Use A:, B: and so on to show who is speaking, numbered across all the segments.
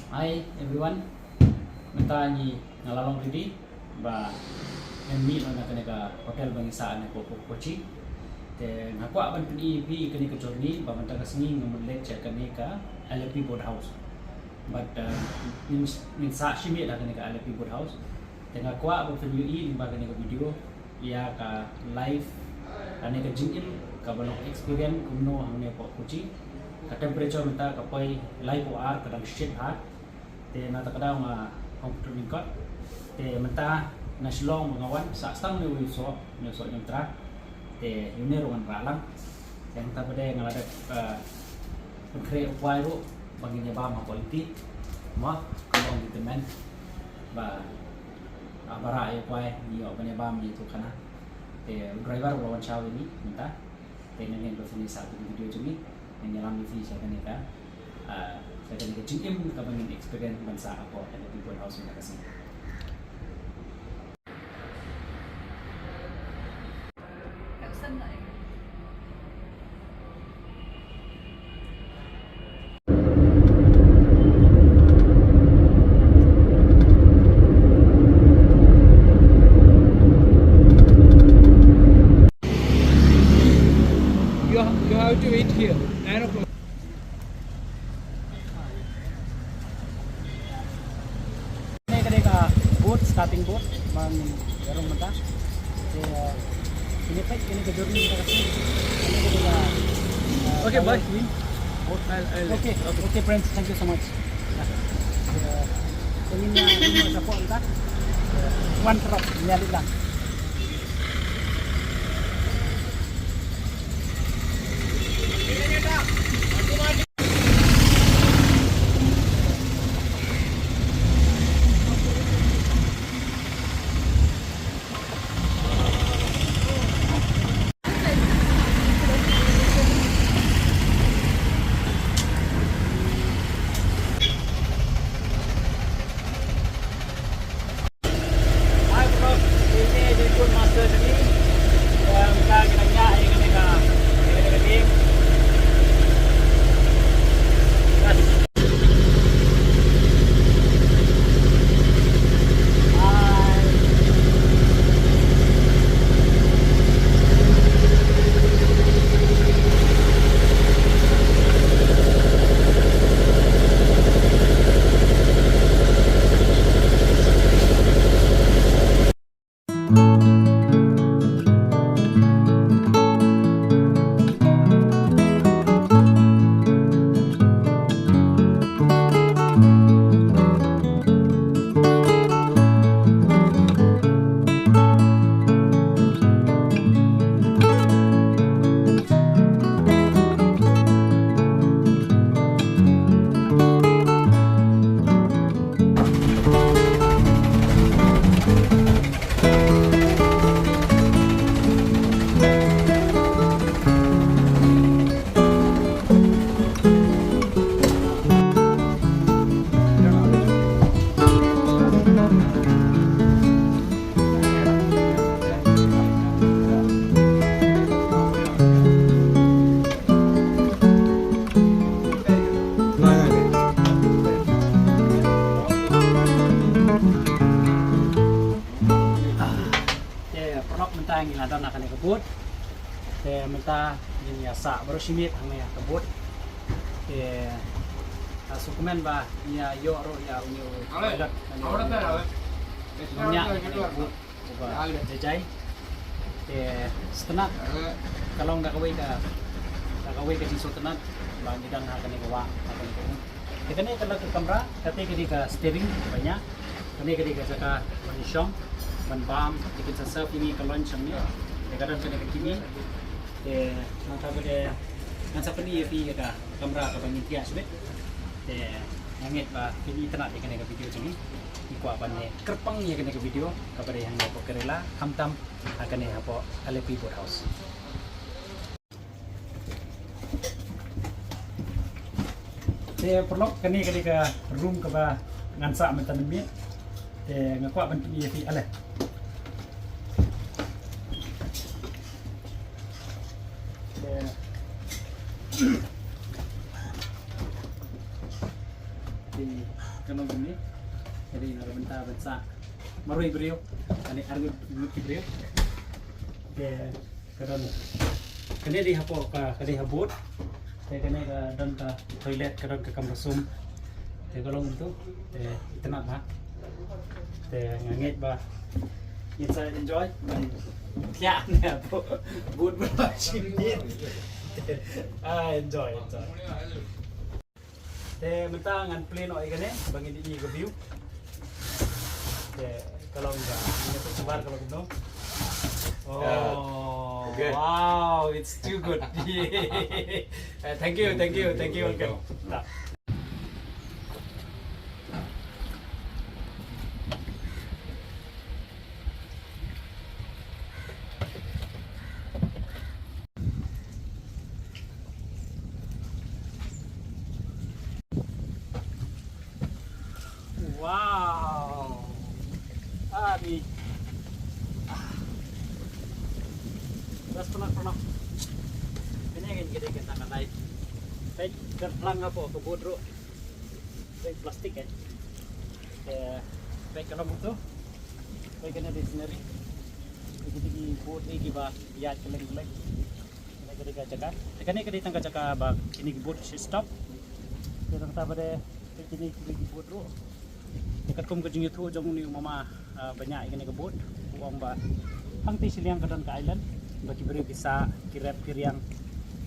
A: Hi everyone, menta ni ngalalong ready ba meet on ka hotel bangisaan ko Kochi. Te ngakwa ban pin EP kani ka journey ba menta ka singi ngomlet cha kani ka LP board house. But min sa shimi da kani ka LP board house. Te ngakwa ban pin UE ba kani ka video ya ka live kani ka jingil ka balong experience kumno hamne po Kochi. Ka temperature menta ka poi live OR kadang shit ha. Te nata kadang computer lingkot te menta naslong mengawan sa stang ni wiso yang tra te yune ruan ralang yang ta pada ngalada kre wairu baginya ba ma quality ma kalau gitu men ba abara ay kwai ni o banya ba mi tu kana te driver lawan chaw ini menta te nang yang sini satu video jumi yang nyalam di saya kan ka saya kan kecingin kabangin experience bansa ako at the people house na kasi.
B: You have to wait here. 9 o'clock.
A: Boat, starting boat, bang garong mata. Ini pek ini ke journey kita kasi. Ini kita
B: Okay, bye.
A: Boat.
B: I'll
A: Okay, friends, thank you so much. Ini sa po kita. One drop, niyalit lang. Yang ada nak kena kebut, te menta ini asa baru simit hangnya kebut, te sukumen bah ya yo ro ya unyu alat, minyak kebut, ubah jajai, te setenak kalau nggak kawai ke siso tenak, bang kita nak kena kawa, kena kawa. Kita ni kalau ke kamera, tapi ketika steering banyak, kini ketika jaka manisong. Manbam, kita serve ini ke lunch ni. Kadang kena ke kini. Maka pada masa ni api ka kamera ka bangin tias bet. Ngit ba kini tenak dia kena ke video sini. Iko apa ni kerpang ya kena ke video kepada yang apa kerela hamtam akan ni apa LP board house. Saya perlu kini ketika room ke ba ngansa mentan mi. Ngakwa ban ni api ale. di kanong ini. Jadi nagbenta bansa maroy brio. Ani argo luki brio. Ke karon kani di hapo ka kani habot. Te kani ka dan ka toilet karon ka kamrasum. Te golong itu te itenat ba. Te ngangit ba. Inside enjoy. Ya, ne po. Boot ba chimney. Enjoy. Te mentang ngan plane oi gane bangi di ga view. Te kalau enggak ini tuh sebar kalau gitu. Oh,
C: good.
A: Wow, it's too good. Thank you. Uncle. Tak. Wow. Di. Terus pernah. Ini yang kita akan naik. Baik, terpelang apa ke bodro. Baik plastik kan. Baik kalau butuh. Baik kena di sini. Jadi boat ini ba ya keleng-keleng. Kita jaga. Kani kita jaga ba ini boat stop. Kita tak pada ini bodro. Dekat kum ke jengit tu jong ni mama banyak ikan kebut uang ba pangti siliang kadan ke island bagi beri bisa kirap kiriang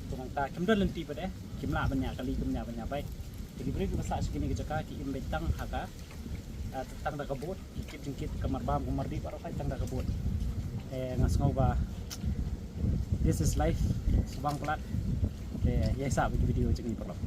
A: tungang ta kemdan lenti pada kimla banyak kali banyak baik jadi beri besar segini ke jaka ki imbetang haka tentang da kebut ikit jengkit kamar bam kamar di baru kai tang da kebut ngasngau ba this is life subang pelat ya sa bagi video jengi perlo